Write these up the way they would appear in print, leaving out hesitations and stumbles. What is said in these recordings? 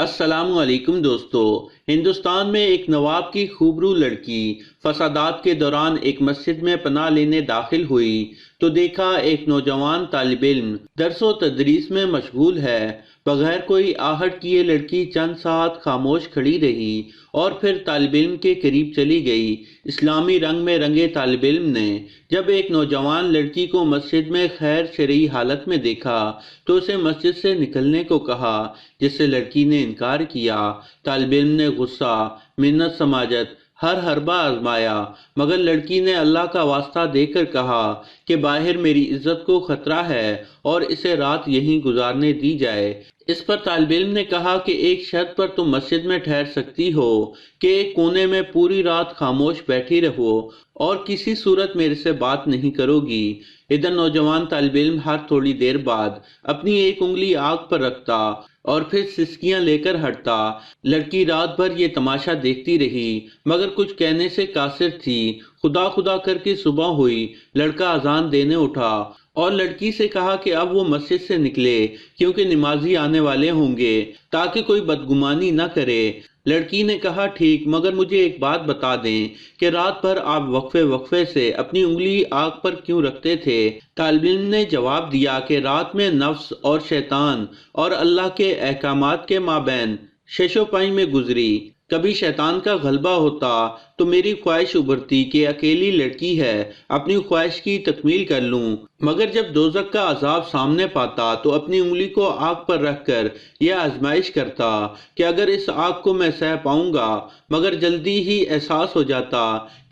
السلام علیکم دوستو۔ ہندوستان میں ایک نواب کی خوبرو لڑکی فسادات کے دوران ایک مسجد میں پناہ لینے داخل ہوئی تو دیکھا ایک نوجوان طالب علم درس و تدریس میں مشغول ہے۔ بغیر کوئی آہٹ کیے لڑکی چند ساعت خاموش کھڑی رہی اور پھر طالب علم کے قریب چلی گئی۔ اسلامی رنگ میں رنگے طالب علم نے جب ایک نوجوان لڑکی کو مسجد میں غیر شرعی حالت میں دیکھا تو اسے مسجد سے نکلنے کو کہا، جس سے لڑکی نے انکار کیا۔ طالب علم نے غصہ، منت سماجت ہر حربہ آزمایا، مگر لڑکی نے اللہ کا واسطہ دے کر کہا کہ باہر میری عزت کو خطرہ ہے اور اسے رات یہیں گزارنے دی جائے۔ اس پر طالب علم نے کہا کہ ایک شرط پر تم مسجد میں ٹھہر سکتی ہو کہ ایک کونے میں پوری رات خاموش بیٹھی رہو اور کسی صورت میرے سے بات نہیں کرو گی۔ ادھر نوجوان طالب علم ہر تھوڑی دیر بعد اپنی ایک انگلی آنکھ پر رکھتا اور پھر سسکیاں لے کر ہٹتا۔ لڑکی رات بھر یہ تماشا دیکھتی رہی مگر کچھ کہنے سے قاصر تھی۔ خدا خدا کر کے صبح ہوئی، لڑکا اذان دینے اٹھا اور لڑکی سے کہا کہ اب وہ مسجد سے نکلے کیونکہ نمازی آنے والے ہوں گے تاکہ کوئی بدگمانی نہ کرے۔ لڑکی نے کہا ٹھیک، مگر مجھے ایک بات بتا دیں کہ رات بھر آپ وقفے وقفے سے اپنی انگلی آنکھ پر کیوں رکھتے تھے؟ طالب علم نے جواب دیا کہ رات میں نفس اور شیطان اور اللہ کے احکامات کے مابین شش و پنج میں گزری۔ کبھی شیطان کا غلبہ ہوتا تو میری خواہش ابھرتی کہ اکیلی لڑکی ہے، اپنی خواہش کی تکمیل کر لوں، مگر جب دوزخ کا عذاب سامنے پاتا تو اپنی انگلی کو آگ پر رکھ کر یہ آزمائش کرتا کہ اگر اس آگ کو میں سہ پاؤں گا، مگر جلدی ہی احساس ہو جاتا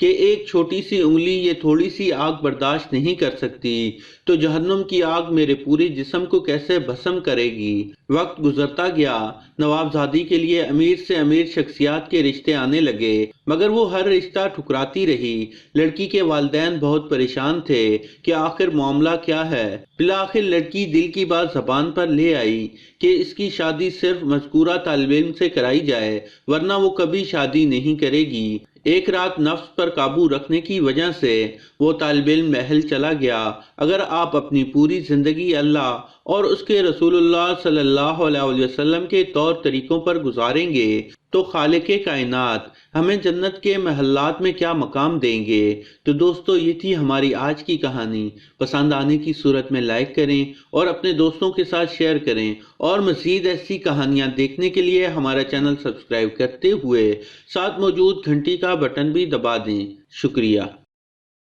کہ ایک چھوٹی سی انگلی یہ تھوڑی سی آگ برداشت نہیں کر سکتی تو جہنم کی آگ میرے پورے جسم کو کیسے بھسم کرے گی۔ وقت گزرتا گیا، نوابزادی کے لیے امیر سے امیر شخصیات کے رشتے آنے لگے مگر وہ ہر رشتہ ٹھکراتی رہی۔ لڑکی کے والدین بہت پریشان تھے کہ آخر معاملہ کیا ہے۔ بالآخر لڑکی دل کی بات زبان پر لے آئی کہ اس کی شادی صرف مذکورہ طالب علم سے کرائی جائے ورنہ وہ کبھی شادی نہیں کرے گی۔ ایک رات نفس پر قابو رکھنے کی وجہ سے وہ طالب علم محل چلا گیا۔ اگر آپ اپنی پوری زندگی اللہ اور اس کے رسول اللہ صلی اللہ علیہ وسلم کے طور طریقوں پر گزاریں گے تو خالق کائنات ہمیں جنت کے محلات میں کیا مقام دیں گے۔ تو دوستو، یہ تھی ہماری آج کی کہانی۔ پسند آنے کی صورت میں لائک کریں اور اپنے دوستوں کے ساتھ شیئر کریں، اور مزید ایسی کہانیاں دیکھنے کے لیے ہمارا چینل سبسکرائب کرتے ہوئے ساتھ موجود گھنٹی کا بٹن بھی دبا دیں۔ شکریہ۔